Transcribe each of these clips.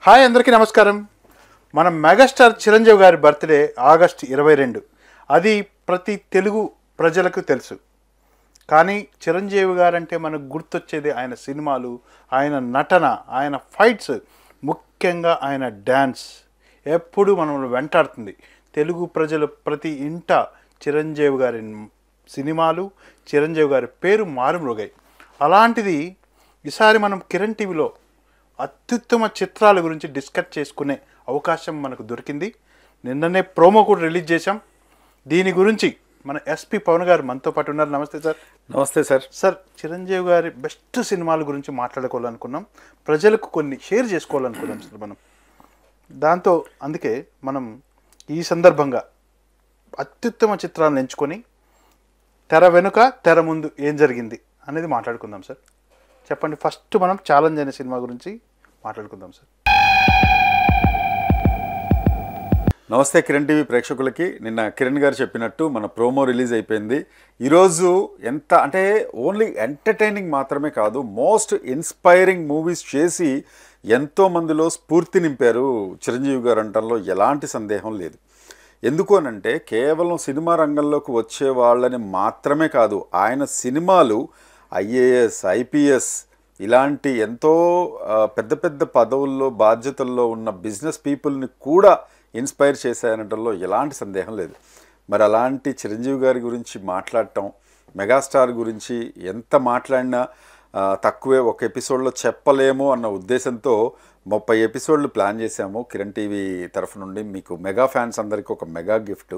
Hi అందరికీ నమస్కారం. మన మెగాస్టార్ చిరంజీవి గారి బర్త్డే ఆగస్ట్ 22. అది ప్రతి తెలుగు ప్రజలకు తెలుసు. కానీ చిరంజీవి గారంటే మనకు గుర్తొచ్చేది ఆయన సినిమాలు, ఆయన నటన, ఆయన ఫైట్స్, ముఖ్యంగా ఆయన డ్యాన్స్ ఎప్పుడు మనల్ని వెంటాడుతుంది. తెలుగు ప్రజలు ప్రతి ఇంట చిరంజీవి గారి సినిమాలు, చిరంజీవి గారి పేరు మారుమ్రోగాయి. అలాంటిది ఈసారి మనం కిరణ్ టీవీలో అత్యుత్తమ చిత్రాల గురించి డిస్కస్ చేసుకునే అవకాశం మనకు దొరికింది. నిన్ననే ప్రోమో కూడా రిలీజ్ చేశాం. దీని గురించి మన ఎస్పి పవన్ గారు మనతో పాటు ఉన్నారు. నమస్తే సార్. నమస్తే సార్. సార్, చిరంజీవి గారి బెస్ట్ సినిమాల గురించి మాట్లాడుకోవాలనుకున్నాం, ప్రజలకు కొన్ని షేర్ చేసుకోవాలనుకున్నాం సార్ మనం. అందుకే మనం ఈ సందర్భంగా అత్యుత్తమ చిత్రాలను ఎంచుకొని తెర వెనుక తెర ముందు ఏం జరిగింది అనేది మాట్లాడుకుందాం సార్. చెప్పండి, ఫస్ట్ మనం ఛాలెంజ్ అనే సినిమా గురించి మాట్లాడుకుందాం సార్. నమస్తే కిరణ్ టీవీ ప్రేక్షకులకి. నిన్న కిరణ్ గారు చెప్పినట్టు మన ప్రోమో రిలీజ్ అయిపోయింది. ఈరోజు ఎంత అంటే ఓన్లీ ఎంటర్టైనింగ్ మాత్రమే కాదు, మోస్ట్ ఇన్స్పైరింగ్ మూవీస్ చేసి ఎంతో మందిలో స్ఫూర్తి నింపారు చిరంజీవి గారు అంటంలో ఎలాంటి సందేహం లేదు. ఎందుకు అనంటే కేవలం సినిమా రంగంలోకి వచ్చే వాళ్ళని మాత్రమే కాదు, ఆయన సినిమాలు ఐఏఎస్, ఐపీఎస్ ఇలాంటి ఎంతో పెద్ద పెద్ద పదవుల్లో బాధ్యతల్లో ఉన్న బిజినెస్ పీపుల్ని కూడా ఇన్స్పైర్ చేశాయనటంలో ఎలాంటి సందేహం లేదు. మరి అలాంటి చిరంజీవి గారి గురించి మాట్లాడటం, మెగాస్టార్ గురించి ఎంత మాట్లాడినా తక్కువే, ఒక ఎపిసోడ్లో చెప్పలేము అన్న ఉద్దేశంతో 30 ఎపిసోడ్లు ప్లాన్ చేశాము కిరణ్ టీవీ తరఫు నుండి. మీకు మెగా ఫ్యాన్స్ అందరికీ ఒక మెగా గిఫ్ట్.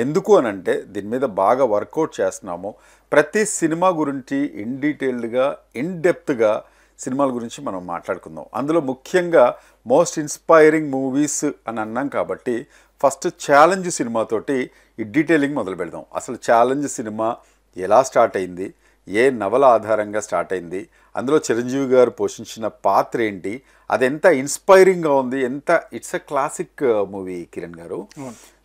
ఎందుకు అనంటే దీని మీద బాగా వర్కౌట్ చేస్తున్నాము. ప్రతి సినిమా గురించి ఇన్ డీటెయిల్డ్గా, ఇన్ డెప్త్గా సినిమాల గురించి మనం మాట్లాడుకుందాం. అందులో ముఖ్యంగా మోస్ట్ ఇన్స్పైరింగ్ మూవీస్ అని అన్నాం కాబట్టి ఫస్ట్ ఛాలెంజ్ సినిమాతోటి ఈ డీటెయిలింగ్ మొదలు పెడదాం. అసలు ఛాలెంజ్ సినిమా ఎలా స్టార్ట్ అయింది, ఏ నవల ఆధారంగా స్టార్ట్ అయింది, అందులో చిరంజీవి గారు పోషించిన పాత్ర ఏంటి, అది ఎంత ఇన్స్పైరింగ్గా ఉంది, ఎంత it's a classic movie Kiran గారు.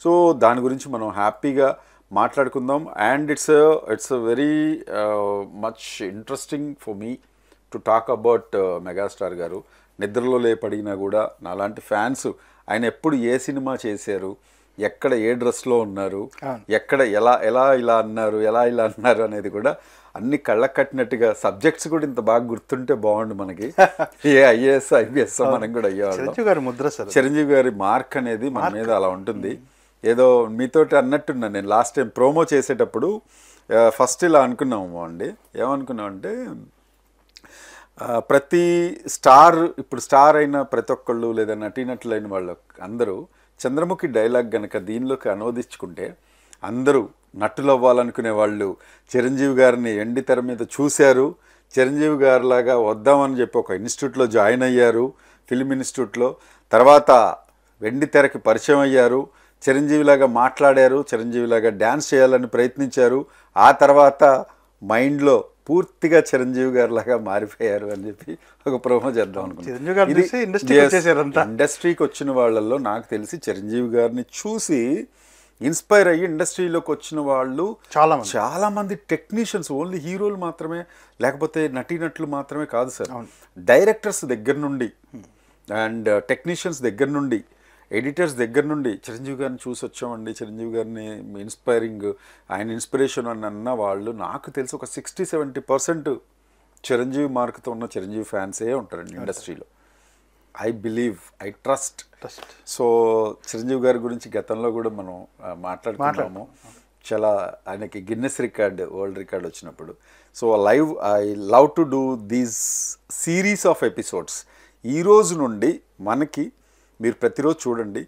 సో దాని గురించి మనం హ్యాపీగా మాట్లాడుకుందాం. And it's very much interesting for me to talk about megastar గారు. నిద్రలో లేపడినా కూడా నాలాంటి ఫ్యాన్స్ ఆయన ఎప్పుడు ఏ సినిమా చేశారు, ఎక్కడ ఏ డ్రెస్లో ఉన్నారు, ఎక్కడ ఇలా అన్నారు అనేది కూడా అన్ని కళ్ళకు కట్టినట్టుగా, సబ్జెక్ట్స్ కూడా ఇంత బాగా గుర్తుంటే బాగుండు మనకి. ఏ ఐఏఎస్, ఐపీఎస్ మనం కూడా అయ్యేవాళ్ళం. చిరంజీవి గారి మార్క్ అనేది మన మీద అలా ఉంటుంది. ఏదో మీతోటి అన్నట్టున్నా నేను లాస్ట్ టైం ప్రోమో చేసేటప్పుడు ఫస్ట్ ఇలా అనుకున్నాము అండి. ఏమనుకున్నామంటే ప్రతి స్టార్, ఇప్పుడు స్టార్ అయిన ప్రతి ఒక్కళ్ళు లేదా నటీనటులైన వాళ్ళు అందరూ చంద్రముఖి డైలాగ్ గనక దీనిలోకి అనువదించుకుంటే అందరూ నటులు అవ్వాలనుకునే వాళ్ళు చిరంజీవి గారిని ఎండి తెర మీద చూశారు, చిరంజీవి గారిలాగా వద్దామని చెప్పి ఒక ఇన్స్టిట్యూట్లో జాయిన్ అయ్యారు, ఫిల్మ్ ఇన్స్టిట్యూట్లో. తర్వాత వెండి తెరకి పరిచయం అయ్యారు, చిరంజీవిలాగా మాట్లాడారు, చిరంజీవిలాగా డ్యాన్స్ చేయాలని ప్రయత్నించారు. ఆ తర్వాత మైండ్లో పూర్తిగా చిరంజీవి గారి లాగా మారిపోయారు అని చెప్పి ఒక ప్రోమో చేద్దాం అనుకున్నాను. ఇండస్ట్రీకి వచ్చిన వాళ్ళల్లో నాకు తెలిసి చిరంజీవి గారిని చూసి ఇన్స్పైర్ అయ్యి ఇండస్ట్రీలోకి వచ్చిన వాళ్ళు చాలా మంది టెక్నీషియన్స్, ఓన్లీ హీరోలు మాత్రమే లేకపోతే నటీనటులు మాత్రమే కాదు సార్, డైరెక్టర్స్ దగ్గర నుండి అండ్ టెక్నీషియన్స్ దగ్గర నుండి, ఎడిటర్స్ దగ్గర నుండి చిరంజీవి గారిని చూసి వచ్చామండి, చిరంజీవి గారిని ఇన్స్పైరింగ్, ఆయన ఇన్స్పిరేషన్ అని అన్న వాళ్ళు నాకు తెలిసి ఒక 60-70% చిరంజీవి మార్కుతో ఉన్న చిరంజీవి ఫ్యాన్సే ఉంటారండి ఇండస్ట్రీలో. I believe, I trust. So Chiranjeevi గారి గురించి గతంలో కూడా మనం మాట్లాడుకున్నాము. చాలా ఆయనకి గిన్నెస్ రికార్డ్, వరల్డ్ రికార్డ్ వచ్చినప్పుడు. So I love to do these series of episodes. ఈరోజు నుండి మనకి మీరు ప్రతిరోజు చూడండి,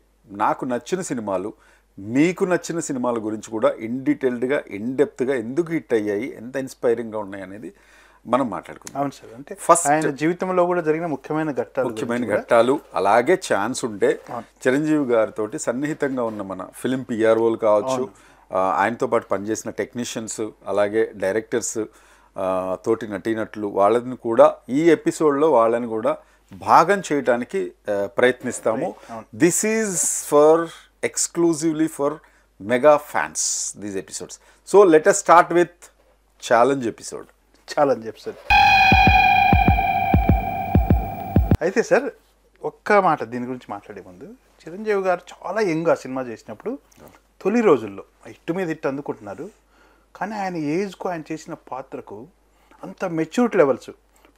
నాకు నచ్చిన సినిమాలు, మీకు నచ్చిన సినిమాల గురించి కూడా ఇన్ డీటెయిల్డ్గా, ఇన్ డెప్త్గా ఎందుకు హిట్ అయ్యాయి, ఎంత ఇన్స్పైరింగ్గా ఉన్నాయి అనేది మనం మాట్లాడుకుందాం. అవును సార్, అంటే ఫస్ట్ ఆయన జీవితంలో కూడా జరిగిన ముఖ్యమైన ఘట్టాలు, అలాగే ఛాన్స్ ఉంటే చిరంజీవి గారితో సన్నిహితంగా ఉన్న మన ఫిలిం పిఆర్ఓలు కావచ్చు, ఆయనతో పాటు పనిచేసిన టెక్నీషియన్స్, అలాగే డైరెక్టర్స్, తోటి నటీనటులు, వాళ్ళని కూడా ఈ ఎపిసోడ్లో వాళ్ళని కూడా భాగం చేయడానికి ప్రయత్నిస్తాము. This is exclusively for mega fans these episodes. So let us start with challenge episode. అయితే సార్ ఒక్క మాట దీని గురించి మాట్లాడే ముందు, చిరంజీవి గారు చాలా యంగ్ ఆ సినిమా చేసినప్పుడు తొలి రోజుల్లో హిట్ మీద హిట్ అందుకుంటున్నారు. కానీ ఆయన ఏజ్కు ఆయన చేసిన పాత్రకు అంత మెచ్యూరిటీ లెవెల్స్,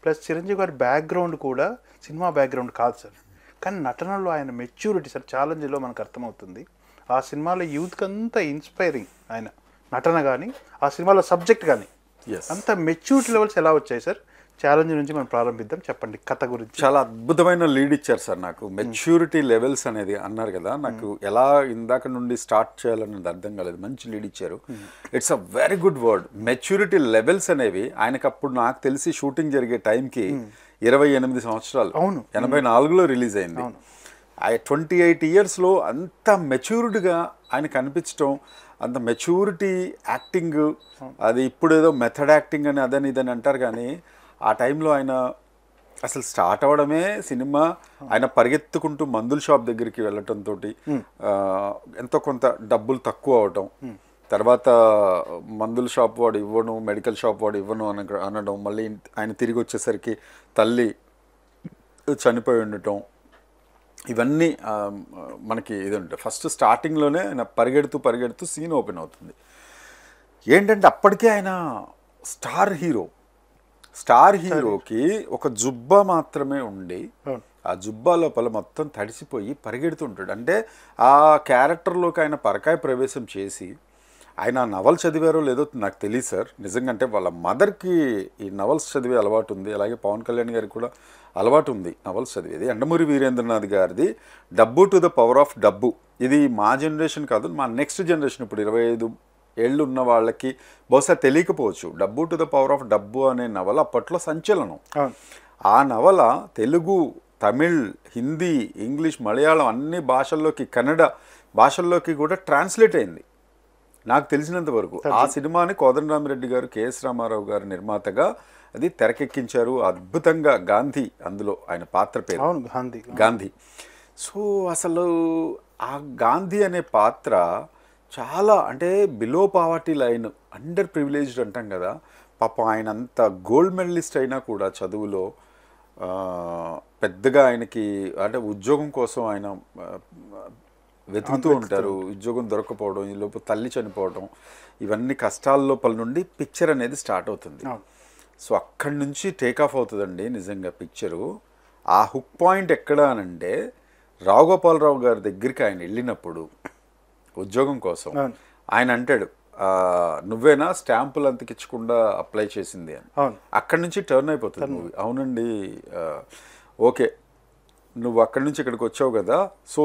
ప్లస్ చిరంజీవి గారి బ్యాక్గ్రౌండ్ కూడా సినిమా బ్యాక్గ్రౌండ్ కాదు సార్, కానీ నటనలో ఆయన మెచ్యూరిటీ సార్ ఛాలెంజ్లో మనకు అర్థమవుతుంది. ఆ సినిమాలో యూత్కి అంతా ఇన్స్పైరింగ్ ఆయన నటన కానీ, ఆ సినిమాలో సబ్జెక్ట్ కానీ అంత మెచ్యూరిటీ లెవెల్స్ ఎలా వచ్చాయి సార్? ఛాలెంజ్ నుంచి మనం ప్రారంభిద్దాం, చెప్పండి కథ గురించి. చాలా అద్భుతమైన లీడ్ ఇచ్చారు సార్ నాకు. మెచ్యూరిటీ లెవెల్స్ అనేది అన్నారు కదా, నాకు ఎలా ఇందాక నుండి స్టార్ట్ చేయాలనేది అర్థం కాలేదు. మంచి లీడ్ ఇచ్చారు. It's a very good word. Maturity levels అనేవి ఆయనకు అప్పుడు నాకు తెలిసి షూటింగ్ జరిగే టైంకి 28 సంవత్సరాలు, అవును, 84లో రిలీజ్ అయింది. 28 ఇయర్స్లో అంత మెచ్యూర్డ్గా ఆయన కనిపించడం, అంత మెచ్యూరిటీ యాక్టింగ్, అది ఇప్పుడు ఏదో మెథడ్ యాక్టింగ్ అని అదని ఇదని అంటారు, కానీ ఆ టైంలో ఆయన అసలు స్టార్ట్ అవ్వడమే సినిమా ఆయన పరిగెత్తుకుంటూ మందుల షాప్ దగ్గరికి వెళ్ళటంతో ఎంతో కొంత డబ్బులు తక్కువ అవటం, తర్వాత మందుల షాప్ వాడు ఇవ్వను, మెడికల్ షాప్ వాడు ఇవ్వను అనడం, మళ్ళీ ఆయన తిరిగి వచ్చేసరికి తల్లి చనిపోయి ఉండటం, ఇవన్నీ మనకి ఇది ఉంటుంది. ఫస్ట్ స్టార్టింగ్లోనే ఆయన పరిగెడుతూ సీన్ ఓపెన్ అవుతుంది. ఏంటంటే అప్పటికే ఆయన స్టార్ హీరోకి ఒక జుబ్బా మాత్రమే ఉండి ఆ జుబ్బా లోపల మొత్తం తడిసిపోయి పరిగెడుతుంటాడు. అంటే ఆ క్యారెక్టర్లోకి ఆయన పరకాయ ప్రవేశం చేసి, ఆయన నవల్ చదివారో లేదో నాకు తెలియదు సార్ నిజంగా. అంటే వాళ్ళ మదర్కి ఈ నవల్స్ చదివే అలవాటు ఉంది, అలాగే పవన్ కళ్యాణ్ గారికి కూడా అలవాటు ఉంది నవల్స్ చదివేది. యండమూరి వీరేంద్రనాథ్ గారిది డబ్బు టు ద పవర్ ఆఫ్ డబ్బు. ఇది మా జనరేషన్ కాదు, మా నెక్స్ట్ జనరేషన్, ఇప్పుడు 25 ఏళ్ళు ఉన్న వాళ్ళకి బహుశా తెలియకపోవచ్చు. డబ్బు టు ద పవర్ ఆఫ్ డబ్బు అనే నవల అప్పట్లో సంచలనం. ఆ నవల తెలుగు, తమిళ్, హిందీ, ఇంగ్లీష్, మలయాళం అన్ని భాషల్లోకి, కన్నడ భాషల్లోకి కూడా ట్రాన్స్లేట్ అయింది నాకు తెలిసినంత వరకు. ఆ సినిమాని కోదండరామిరెడ్డి గారు, కెఎస్ రామారావు గారు నిర్మాతగా అది తెరకెక్కించారు అద్భుతంగా. గాంధీ అందులో ఆయన పాత్ర పేరు గాంధీ. సో అసలు ఆ గాంధీ అనే పాత్ర చాలా, అంటే below poverty line, under privileged అంటాం కదా. పాపం ఆయన అంత గోల్డ్ మెడలిస్ట్ అయినా కూడా చదువులో పెద్దగా ఆయనకి, అంటే ఉద్యోగం కోసం ఆయన వెతుకుతూ ఉంటారు, ఉద్యోగం దొరకపోవడం, ఈ లోపు తల్లి చనిపోవడం, ఇవన్నీ కష్టాల లోపల నుండి పిక్చర్ అనేది స్టార్ట్ అవుతుంది. సో అక్కడి నుంచి టేక్ ఆఫ్ అవుతుందండి నిజంగా పిక్చరు. ఆ హుక్ పాయింట్ ఎక్కడ అనంటే, రావు గోపాలరావు గారి దగ్గరికి ఆయన వెళ్ళినప్పుడు ఉద్యోగం కోసం ఆయన అంటాడు, నువ్వేనా స్టాంపులు అంతకిచ్చకుండా అప్లై చేసింది అని. అక్కడి నుంచి టర్న్ అయిపోతుంది మూవీ. అవునండి, ఓకే, నువ్వు అక్కడి నుంచి ఇక్కడికి వచ్చావు కదా, సో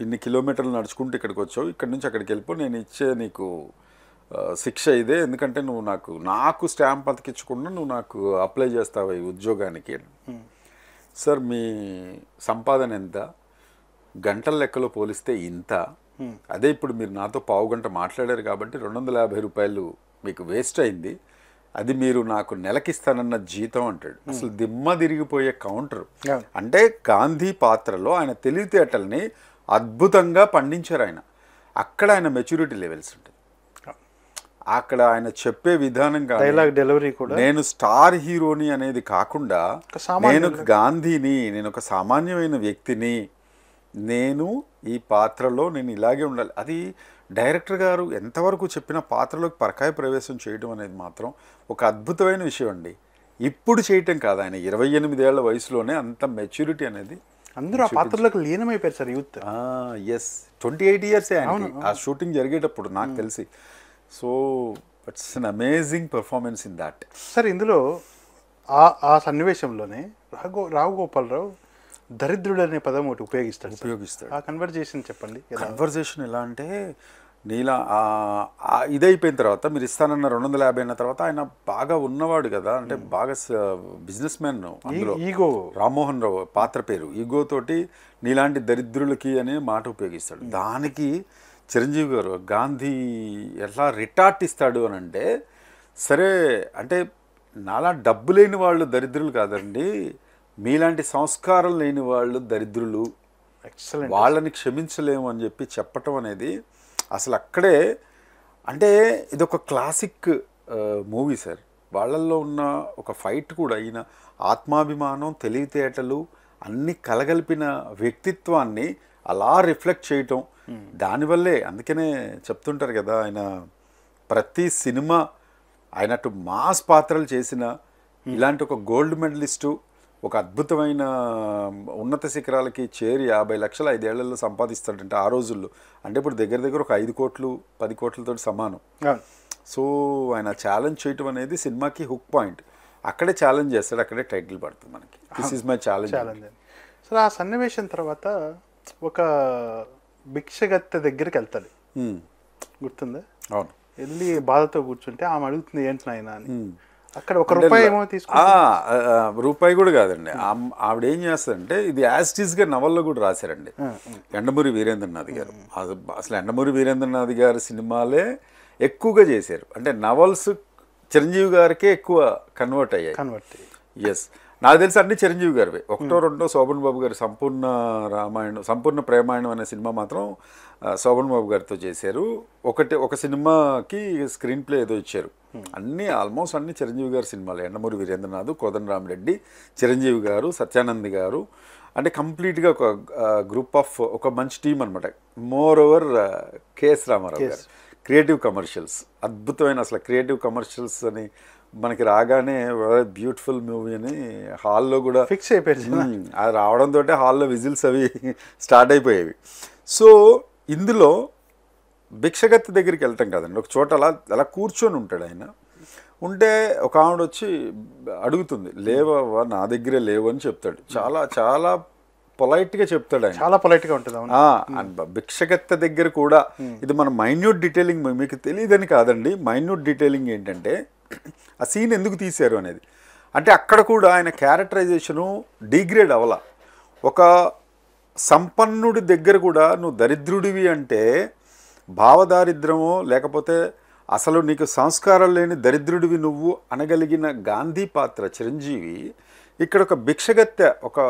ఇన్ని కిలోమీటర్లు నడుచుకుంటూ ఇక్కడికి వచ్చావు, ఇక్కడి నుంచి అక్కడికి వెళ్ళిపో, నేను ఇచ్చే నీకు శిక్ష ఇదే, ఎందుకంటే నువ్వు నాకు స్టాంప్ అతికించకుండా నువ్వు నాకు అప్లై చేస్తావు ఈ ఉద్యోగానికి. సార్ మీ సంపాదన ఎంత? గంటల లెక్కలో పోలిస్తే ఇంత. అదే ఇప్పుడు మీరు నాతో పావు గంట మాట్లాడారు కాబట్టి 250 రూపాయలు మీకు వేస్ట్ అయింది, అది మీరు నాకు నెలకిస్తానన్న జీతం అంటాడు. అసలు దిమ్మ తిరిగిపోయే కౌంటర్. అంటే గాంధీ పాత్రలో ఆయన తెలివితేటల్ని అద్భుతంగా పండించారు ఆయన. అక్కడ ఆయన మెచ్యూరిటీ లెవెల్స్ ఉంటుంది. అక్కడ ఆయన చెప్పే విధానం, డైలాగ్ డెలివరీ కూడా, నేను స్టార్ హీరోని అనేది కాకుండా, నేను గాంధీని, నేను ఒక సామాన్యమైన వ్యక్తిని, నేను ఈ పాత్రలో నేను ఇలాగే ఉండాలి. అది డైరెక్టర్ గారు ఎంతవరకు చెప్పిన పాత్రలోకి పరకాయ ప్రవేశం చేయడం అనేది మాత్రం ఒక అద్భుతమైన విషయం అండి. ఇప్పుడు చేయటం కాదు, ఆయన 28 ఏళ్ల వయసులోనే అంత మెచ్యూరిటీ అనేది. అందరూ ఆ పాత్రలోకి లీనమైపోయారు సార్ యూత్. ఎస్, 28 ఇయర్స్ ఆ షూటింగ్ జరిగేటప్పుడు నాకు తెలిసి. So it's an amazing performance in that. Sir ఇందులో ఆ సన్నివేశంలోనే రావు గోపాలరావు దరిద్రుడు అనే పదం ఒకటి ఉపయోగిస్తాడు. ఆ కన్వర్జేషన్ చెప్పండి. కన్వర్జేషన్ ఎలా అంటే, నీలా ఇదైపోయిన తర్వాత, మీరు ఇస్తానన్న 250 అయిన తర్వాత, ఆయన బాగా ఉన్నవాడు కదా, అంటే బాగా బిజినెస్ మ్యాన్. అందులో ఈగో, రామ్మోహన్ రావు పాత్ర పేరు, ఈగో తోటి నీలాంటి దరిద్రులకి అనే మాట ఉపయోగిస్తాడు. దానికి చిరంజీవి గారు గాంధీ ఎలా రిటార్ట్ ఇస్తాడు అని అంటే, సరే అంటే నాలా డబ్బు లేని వాళ్ళు దరిద్రులు కాదండి, మీలాంటి సంస్కారం లేని వాళ్ళు దరిద్రులు, వాళ్ళని క్షమించలేము అని చెప్పి చెప్పటం అనేది అసలు అక్కడే, అంటే ఇదొక క్లాసిక్ మూవీ సార్. వాళ్ళల్లో ఉన్న ఒక ఫైట్ కూడా, ఈయన ఆత్మాభిమానం, తెలివితేటలు, అన్ని కలగలిపిన వ్యక్తిత్వాన్ని అలా రిఫ్లెక్ట్ చేయటం, దానివల్లే అందుకనే చెప్తుంటారు కదా, ఆయన ప్రతి సినిమా ఆయన అటు మాస్ పాత్రలు చేసిన ఇలాంటి ఒక గోల్డ్ మెడలిస్టు ఒక అద్భుతమైన ఉన్నత శిఖరాలకి చేరి 50 లక్షలు 5 ఏళ్లలో సంపాదిస్తాడంటే ఆ రోజుల్లో, అంటే ఇప్పుడు దగ్గర దగ్గర ఒక 5 కోట్లు 10 కోట్లతో సమానం. సో ఆయన ఛాలెంజ్ చేయటం అనేది సినిమాకి హుక్ పాయింట్. అక్కడే ఛాలెంజ్ చేస్తాడు, అక్కడే టైటిల్ పడుతుంది మనకి, this is my challenge. So ఆ సన్నివేశం తర్వాత ఒక భిక్షగత్తె దగ్గరికి వెళ్తాడు, గుర్తుందా? అవును. వెళ్ళి బాధతో కూర్చుంటే ఆమె అడుగుతుంది ఏంటి నాయన అని. అక్కడ 1 రూపాయి ఏమో తీసుకుంటా, రూపాయి కూడా కాదండి. ఆవిడ ఏం చేస్తారంటే, ఇది యాస్టీస్గా నవల్లో కూడా రాశారండి యండమూరి వీరేంద్రనాథ్ గారు. అసలు యండమూరి వీరేంద్రనాథ్ గారి సినిమాలే ఎక్కువగా చేశారు, అంటే నవల్స్ చిరంజీవి గారికే ఎక్కువ కన్వర్ట్ అయ్యాయి. ఎస్, నాకు తెలిసి అన్ని చిరంజీవి గారివే. 1, 2 శోభన్ బాబు గారు సంపూర్ణ ప్రేమాయణం అనే సినిమా మాత్రం శోభన్ బాబు గారితో చేశారు. ఒక సినిమాకి స్క్రీన్ ప్లే ఏదో ఇచ్చారు. అన్నీ ఆల్మోస్ట్ అన్ని చిరంజీవి గారి సినిమాలు. యండమూరి వీరేంద్రనాథ్, కోదండరామిరెడ్డి, చిరంజీవి గారు, సత్యానంద్ గారు, అంటే కంప్లీట్గా ఒక గ్రూప్ ఆఫ్ ఒక మంచి టీం అనమాట. మోర్ ఓవర్ కేఎస్ రామారావు గారు క్రియేటివ్ కమర్షియల్స్, అద్భుతమైన అసలు క్రియేటివ్ కమర్షియల్స్ అని మనకి రాగానే బ్యూటిఫుల్ మూవీ అని హాల్లో కూడా ఫిక్స్ అయిపోయింది. అది రావడంతో హాల్లో విజిల్స్ అవి స్టార్ట్ అయిపోయేవి. సో ఇందులో భిక్షగత్తి దగ్గరికి వెళ్ళటం కాదండి, ఒక చోట అలా కూర్చొని ఉంటాడు ఆయన. ఉంటే ఒక ఆవిడ వచ్చి అడుగుతుంది, లేవా నా దగ్గరే లేవు అని చెప్తాడు. చాలా చాలా పొలైట్గా చెప్తాడు ఆయన, చాలా పొలైట్గా ఉంటుంది. భిక్షగత్త దగ్గర కూడా ఇది మన మైన్యూట్ డీటెయిలింగ్ మీకు తెలియదని కాదండి. మైన్యూట్ డీటెయిలింగ్ ఏంటంటే ఆ సీన్ ఎందుకు తీశారు అనేది. అంటే అక్కడ కూడా ఆయన క్యారెక్టరైజేషను డిగ్రేడ్ అవ్వాల. ఒక సంపన్నుడి దగ్గర కూడా నువ్వు దరిద్రుడివి అంటే భావదారిద్రమో లేకపోతే అసలు నీకు సంస్కారం లేని దరిద్రుడివి నువ్వు అనగలిగిన గాంధీ పాత్ర చిరంజీవి ఇక్కడ ఒక భిక్షగత్తె ఒక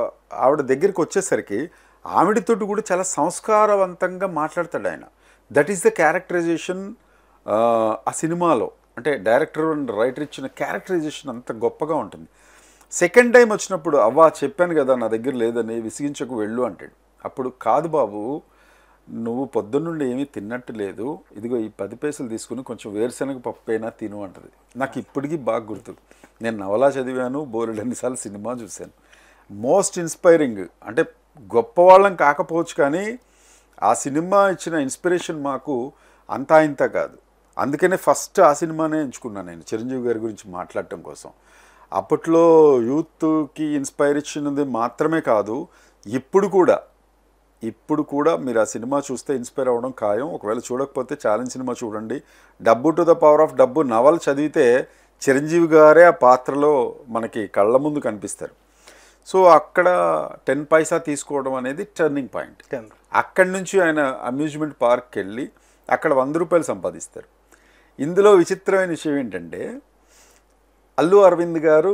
ఆవిడ దగ్గరికి వచ్చేసరికి ఆవిడతోటి కూడా చాలా సంస్కారవంతంగా మాట్లాడతాడు ఆయన. దట్ ఈస్ ద క్యారెక్టరైజేషన్ ఆ సినిమాలో. అంటే డైరెక్టర్ అండ్ రైటర్ ఇచ్చిన క్యారెక్టరైజేషన్ అంత గొప్పగా ఉంటుంది. సెకండ్ టైం వచ్చినప్పుడు అవ్వా చెప్పాను కదా నా దగ్గర లేదని, విసిగించకు వెళ్ళు అంటాడు. అప్పుడు కాదు బాబు, నువ్వు పొద్దున్నుండి ఏమీ తిన్నట్టు లేదు, ఇదిగో ఈ 10 పైసలు తీసుకుని కొంచెం వేరుశనగ పప్పు అయినా తిను అంటది. నాకు ఇప్పటికీ బాగా గుర్తు. నేను నవలా చదివాను, బోలెడన్నిసార్లు సినిమా చూశాను. Most inspiring. అంటే గొప్పవాళ్ళం కాకపోవచ్చు కానీ ఆ సినిమా ఇచ్చిన ఇన్స్పిరేషన్ మాకు అంతా ఇంత కాదు. అందుకనే ఫస్ట్ ఆ సినిమానే ఎంచుకున్నాను నేను చిరంజీవి గారి గురించి మాట్లాడటం కోసం. అప్పట్లో యూత్కి ఇన్స్పైర్ ఇచ్చినది మాత్రమే కాదు, ఇప్పుడు కూడా మీరు ఆ సినిమా చూస్తే ఇన్స్పైర్ అవ్వడం ఖాయం. ఒకవేళ చూడకపోతే ఛాలెంజ్ సినిమా చూడండి. డబ్బు టు ద పవర్ ఆఫ్ డబ్బు నవల్ చదివితే చిరంజీవి గారే ఆ పాత్రలో మనకి కళ్ళ ముందు కనిపిస్తారు. సో అక్కడ 10 పైసా తీసుకోవడం అనేది టర్నింగ్ పాయింట్. అక్కడి నుంచి ఆయన అమ్యూజ్మెంట్ పార్క్కి వెళ్ళి అక్కడ 100 రూపాయలు సంపాదిస్తారు. ఇందులో విచిత్రమైన విషయం ఏంటంటే అల్లు అరవింద్ గారు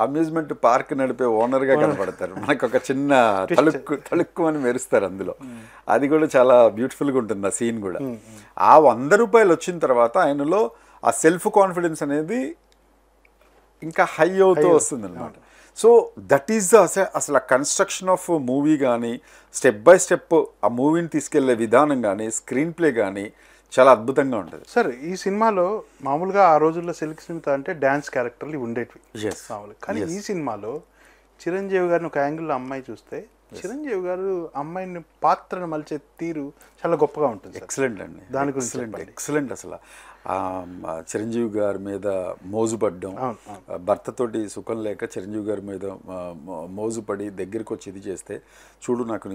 అమ్యూజ్మెంట్ పార్క్ నడిపే ఓనర్గా కనపడతారు. మనకు ఒక చిన్న తళుక్కు అని మెరుస్తారు అందులో. అది కూడా చాలా బ్యూటిఫుల్గా ఉంటుంది ఆ సీన్ కూడా. ఆ 100 రూపాయలు వచ్చిన తర్వాత ఆయనలో ఆ సెల్ఫ్ కాన్ఫిడెన్స్ అనేది ఇంకా హై అవుతూ వస్తుంది అనమాట. సో దట్ ఈస్ అసలు ఆ కన్స్ట్రక్షన్ ఆఫ్ మూవీ కానీ స్టెప్ బై స్టెప్ ఆ మూవీని తీసుకెళ్లే విధానం కానీ స్క్రీన్ ప్లే కానీ చాలా అద్భుతంగా ఉంటుంది. సార్ ఈ సినిమాలో మామూలుగా ఆ రోజుల్లో సిల్క్ స్మిత అంటే డ్యాన్స్ క్యారెక్టర్లు ఉండేటివి మామూలుగా. కానీ ఈ సినిమాలో చిరంజీవి గారిని ఒక యాంగిల్లో అమ్మాయి చూస్తే చిరంజీవి గారు అమ్మాయిని పాత్రను మలిచే తీరు చాలా గొప్పగా ఉంటుంది. ఎక్సలెంట్ అండి, దాని గురించి ఎక్సలెంట్. అసలు చిరంజీవి గారి మీద మోజుపడ్డం, భర్తతోటి సుఖం లేక చిరంజీవి గారి మీద మోజుపడి దగ్గరికి వచ్చి ఇది చేస్తే చూడు నాకు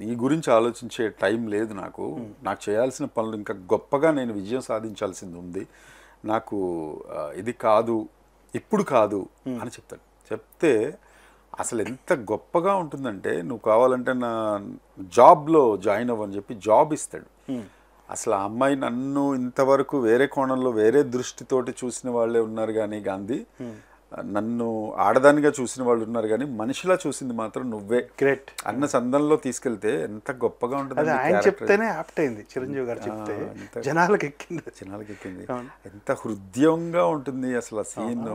నీ గురించి ఆలోచించే టైం లేదు, నాకు చేయాల్సిన పనులు ఇంకా గొప్పగా నేను విజయం సాధించాల్సింది ఉంది, నాకు ఇది కాదు ఇప్పుడు కాదు అని చెప్తాడు. చెప్తే అసలు ఎంత గొప్పగా ఉంటుందంటే నువ్వు కావాలంటే నా జాబ్లో జాయిన్ అవ్వని చెప్పి జాబ్ ఇస్తాడు. అసలు ఆ అమ్మాయి నన్ను ఇంతవరకు వేరే కోణంలో వేరే దృష్టితోటి చూసిన వాళ్ళే ఉన్నారు కానీ గాంధీ నన్ను ఆడదానిగా చూసిన వాళ్ళు ఉన్నారు కానీ మనిషిలా చూసింది మాత్రం నువ్వే గ్రేట్ అన్న సందంలో తీసుకెళ్తే ఎంత గొప్పగా అది ఉంటుంది ఆయన చెప్తేనే యాప్ట్ అయింది, చిరంజీవి గారు చెప్తే జనాలకు ఎక్కింది. జనాలకి ఎక్కింది. ఎంత హృదయంగా ఉంటుంది అసలు ఆ సీన్.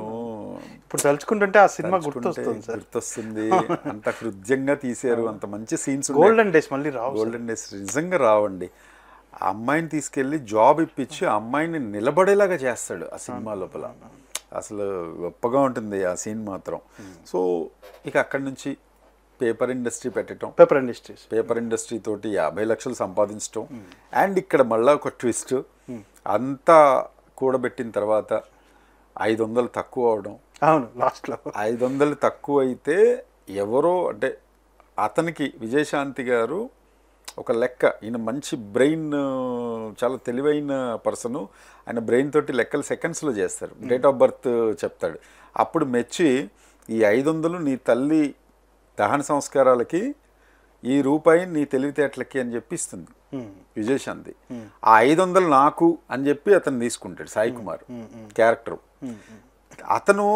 ఇప్పుడు తలుచుకుంటుంటే ఆ సినిమా గుర్తొస్తుంది సార్. గుర్తొస్తుంది. అంత హృదయంగా తీసారు, అంత మంచి సీన్స్. గోల్డెన్ డేస్ మళ్ళీ రావు. గోల్డెన్ డేస్ నిజంగా రావండి. ఆ అమ్మాయిని తీసుకెళ్ళి జాబ్ ఇప్పించి ఆ అమ్మాయిని నిలబడేలాగా చేస్తాడు ఆ సినిమా లోపల. అసలు గొప్పగా ఉంటుంది ఆ సీన్ మాత్రం. సో ఇక అక్కడి నుంచి పేపర్ ఇండస్ట్రీ పెట్టడం, పేపర్ ఇండస్ట్రీ తోటి 50 లక్షలు సంపాదించడం. అండ్ ఇక్కడ మళ్ళీ ఒక ట్విస్ట్, అంతా కూడబెట్టిన తర్వాత 500 తక్కువ అవడం. అవును, లాస్ట్లో 500 తక్కువ అయితే ఎవరో అంటే అతనికి విజయశాంతి గారు ఒక లెక్క, ఈయన మంచి బ్రెయిన్, చాలా తెలివైన పర్సను, ఆయన బ్రెయిన్ తోటి లెక్కలు సెకండ్స్లో చేస్తారు. డేట్ ఆఫ్ బర్త్ చెప్తాడు. అప్పుడు మెచ్చి ఈ 500 నీ తల్లి దహన సంస్కారాలకి, ఈ రూపాయి నీ తెలివితేటలకి అని చెప్పి ఇస్తుంది విజయశాంతి. ఆ 500 నాకు అని చెప్పి అతను తీసుకుంటాడు సాయి కుమార్ క్యారెక్టర్. అతను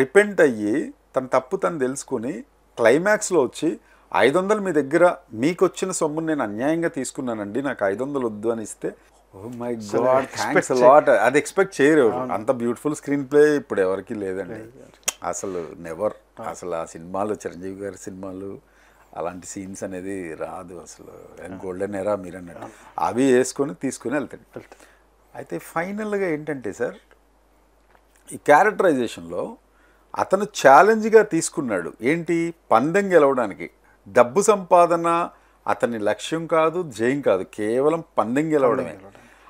రిపెంట్ అయ్యి తన తప్పు తను తెలుసుకుని క్లైమాక్స్లో వచ్చి 500 మీ దగ్గర మీకు వచ్చిన సొమ్మును నేను అన్యాయంగా తీసుకున్నానండి, నాకు 500 వద్దు అని ఇస్తే, oh my god thanks lot. అది ఎక్స్పెక్ట్ చేయరు. అంత బ్యూటిఫుల్ స్క్రీన్ ప్లే ఇప్పుడు ఎవరికి లేదండి అసలు, నెవర్. అసలు ఆ సినిమాలు, చిరంజీవి గారి సినిమాలు అలాంటి సీన్స్ అనేది రాదు అసలు. గోల్డెన్ ఎరా మీరు అన్నట్టు అవి వేసుకొని తీసుకుని వెళ్తాడు. అయితే ఫైనల్గా ఏంటంటే సార్, ఈ క్యారెక్టరైజేషన్లో అతను ఛాలెంజ్గా తీసుకున్నాడు. ఏంటి? పందెం గెలవడానికి. డబ్బు సంపాదన అతని లక్ష్యం కాదు, జయం కాదు, కేవలం పందెం గెలవడమే.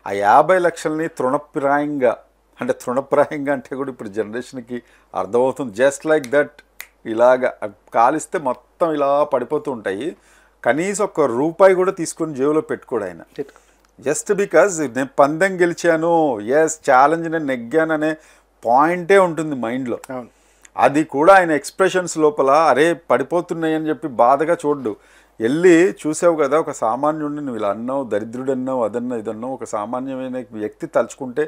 ఆ 50 లక్షల్ని తృణప్రాయంగా, అంటే తృణప్రాయంగా అంటే కూడా ఇప్పుడు జనరేషన్కి అర్థమవుతుంది. జస్ట్ లైక్ దట్, ఇలాగా కాలిస్తే మొత్తం ఇలా పడిపోతూ ఉంటాయి. కనీసం ఒక్క రూపాయి కూడా తీసుకొని జేబులో పెట్టుకోడు ఆయన. జస్ట్ బికాజ్ నేను పందెం గెలిచాను, ఎస్ ఛాలెంజ్ నేను నెగ్గాననే పాయింటే ఉంటుంది మైండ్లో. అది కూడా ఆయన ఎక్స్ప్రెషన్స్ లోపల, అరే పడిపోతున్నాయి అని చెప్పి బాధగా చూడ్డు. వెళ్ళి చూసావు కదా, ఒక సామాన్యుడిని నువ్వు ఇలా అన్నావు, దరిద్రుడు అన్నావు, అదన్నా ఇదన్నావు, ఒక సామాన్యమైన వ్యక్తి తలుచుకుంటే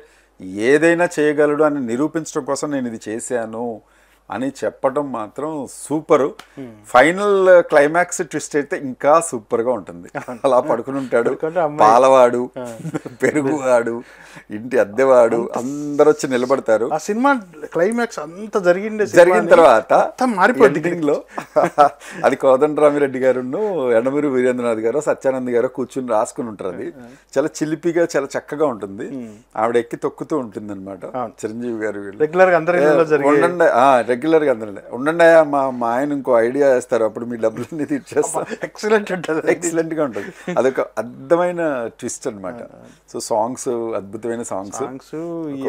ఏదైనా చేయగలడు అని నిరూపించడం కోసం నేను ఇది చేశాను అని చెప్పడం మాత్రం సూపరు. ఫైనల్ క్లైమాక్స్ ట్విస్ట్ అయితే ఇంకా సూపర్గా ఉంటుంది. అలా పడుకుని ఉంటాడు, పాలవాడు, పెరుగువాడు, ఇంటి అద్దెవాడు అందరు వచ్చి నిలబడతారు. ఆ సినిమా క్లైమాక్స్ అంతా జరిగిన తర్వాత మారిపోయింది. అది కోదండరామిరెడ్డి గారును ఎండమూరి వీరేంద్రనాథ్ గారు, సత్యానంద్ గారు కూర్చుని రాసుకుని ఉంటారు. అది చాలా చిలిపిగా, చాలా చక్కగా ఉంటుంది. ఆవిడ ఎక్కి తొక్కుతూ ఉంటుంది అనమాట. చిరంజీవి గారు రెగ్యులర్గా రెగ్యులర్గా అందరండి ఉండండి, మా ఆయన ఇంకో ఐడియా వేస్తారు, అప్పుడు మీ డబ్బులన్నీ తీర్చేస్తారు. ఎక్సలెంట్ ఉంటుంది, ఎక్సలెంట్గా ఉంటుంది. అదొక అద్భుతమైన ట్విస్ట్ అనమాట. సో సాంగ్స్, అద్భుతమైన సాంగ్స్.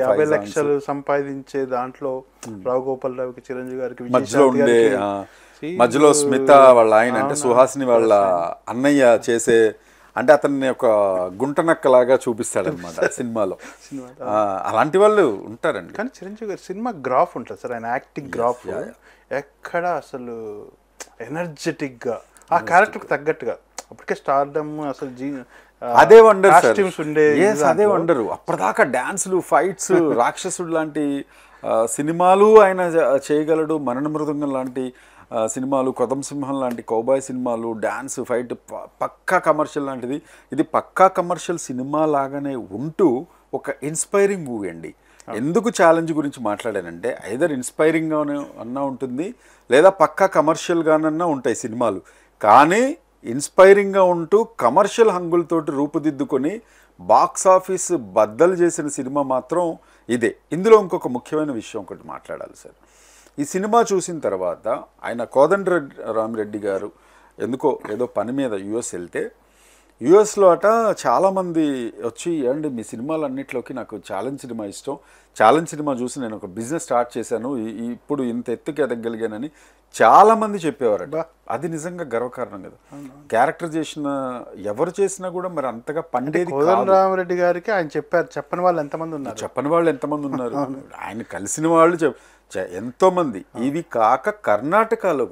50 లక్షలు సంపాదించే దాంట్లో రావు గోపాల్ రావుకి, చిరంజీవి గారికి, మధ్యలో ఉండే మధ్యలో స్మిత వాళ్ళ ఆయన అంటే సుహాసిని వాళ్ళ అన్నయ్య చేసే, అంటే అతన్ని ఒక గుంటనక్కలాగా చూపిస్తాడనమాట సినిమాలో. అలాంటి వాళ్ళు ఉంటారండి. కానీ చిరంజీవి గారి సినిమా గ్రాఫ్ ఉంటుంది సార్, ఆయన యాక్టింగ్ గ్రాఫ్ ఎక్కడ అసలు ఎనర్జెటిక్గా ఆ క్యారెక్టర్కి తగ్గట్టుగా. అప్పటికే స్టార్డమ్ అసలు అదే వండర్ సార్, అదే వండరు. అప్పటిదాకా డాన్సులు, ఫైట్స్, రాక్షసుడు లాంటి సినిమాలు ఆయన చేయగలడు. మరణ మృదంగం లాంటి సినిమాలు, కొదం సింహం లాంటి కౌబాయ్ సినిమాలు, డ్యాన్స్, ఫైట్ పక్కా కమర్షియల్ లాంటిది. ఇది పక్కా కమర్షియల్ సినిమా లాగానే ఉంటూ ఒక ఇన్స్పైరింగ్ మూవీ అండి. ఎందుకు ఛాలెంజ్ గురించి మాట్లాడానంటే, ఐదర్ ఇన్స్పైరింగ్గానే అన్నా ఉంటుంది, లేదా పక్కా కమర్షియల్గానన్నా ఉంటాయి సినిమాలు. కానీ ఇన్స్పైరింగ్గా ఉంటూ కమర్షియల్ హంగులతోటి రూపుదిద్దుకొని బాక్స్ ఆఫీస్ బద్దలు చేసిన సినిమా మాత్రం ఇదే. ఇందులో ఇంకొక ముఖ్యమైన విషయం ఒకటి మాట్లాడాలి సార్. ఈ సినిమా చూసిన తర్వాత ఆయన కోదండరామిరెడ్డి గారు ఎందుకో ఏదో పని మీద యుఎస్ వెళ్తే, యుఎస్లో అట చాలామంది వచ్చి, ఏమండి మీ సినిమాలన్నింటిలోకి నాకు ఛాలెంజ్ సినిమా ఇష్టం, ఛాలెంజ్ సినిమా చూసి నేను ఒక బిజినెస్ స్టార్ట్ చేశాను, ఇప్పుడు ఇంత ఎత్తుకి ఎదగలిగానని చాలామంది చెప్పేవారట. అది నిజంగా గర్వకారణం కదా. క్యారెక్టర్ చేసిన ఎవరు చేసినా కూడా మరి అంతగా పండేది. కోదండరామిరెడ్డి గారికి ఆయన చెప్పారు, చెప్పని వాళ్ళు ఎంతమంది ఉన్నారు, చెప్పని వాళ్ళు ఎంతమంది ఉన్నారు, ఆయన కలిసిన వాళ్ళు ఎంతోమంది. ఇవి కాక కర్ణాటకలో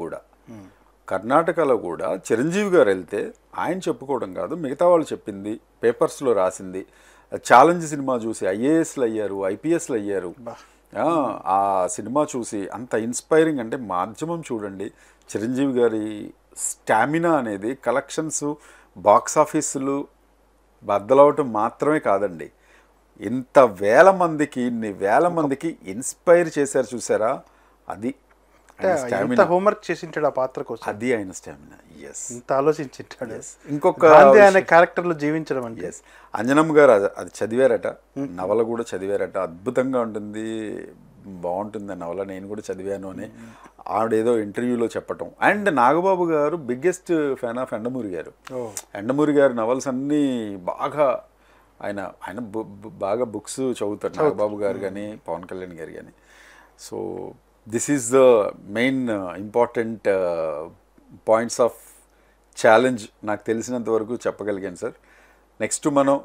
కూడా చిరంజీవి గారు వెళ్తే ఆయన చెప్పుకోవడం కాదు, మిగతా వాళ్ళు చెప్పింది, పేపర్స్లో రాసింది, ఛాలెంజ్ సినిమా చూసి ఐఏఎస్లు అయ్యారు, ఐపీఎస్లు అయ్యారు, ఆ సినిమా చూసి అంత ఇన్స్పైరింగ్. అంటే మాధ్యమం చూడండి, చిరంజీవి గారి స్టామినా అనేది కలెక్షన్స్, బాక్స్ ఆఫీసులు బద్దలవటం మాత్రమే కాదండి, ఇంత ఇన్ని వేల మందికి ఇన్స్పైర్ చేశారు చూసారా, అది ఎంత హోంవర్క్ చేసింటాడు ఆ పాత్ర కోసం, అది ఆయన స్టామినా. ఎస్, ఇంత ఆలోచించింటాడు. ఇంకొక గాంధీ అనే క్యారెక్టర్లో జీవించడం అంటే. ఎస్, అంజనమ్మ గారు అది చదివారట, నవల కూడా చదివారట, అద్భుతంగా ఉంటుంది, బాగుంటుంది ఆ నవల, నేను కూడా చదివాను అని ఆవిడేదో ఇంటర్వ్యూలో చెప్పటం. అండ్ నాగబాబు గారు బిగ్గెస్ట్ ఫ్యాన్ ఆఫ్ ఎండమూరి గారు. ఎండమూరి గారు నవల్స్ అన్నీ బాగా ఆయన బాగా బుక్స్ చదువుతారు, నాగబాబు గారు కానీ పవన్ కళ్యాణ్ గారు కానీ. So this is the main important points of challenge నాకు తెలిసినంత వరకు చెప్పగలిగాను సార్. నెక్స్ట్ మనం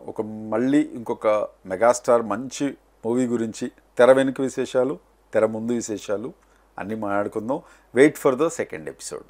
మళ్ళీ ఇంకొక మెగాస్టార్ మంచి మూవీ గురించి, తెర వెనుక విశేషాలు, తెర ముందు విశేషాలు అన్నీ మాట్లాడుకుందాం. Wait for the second episode.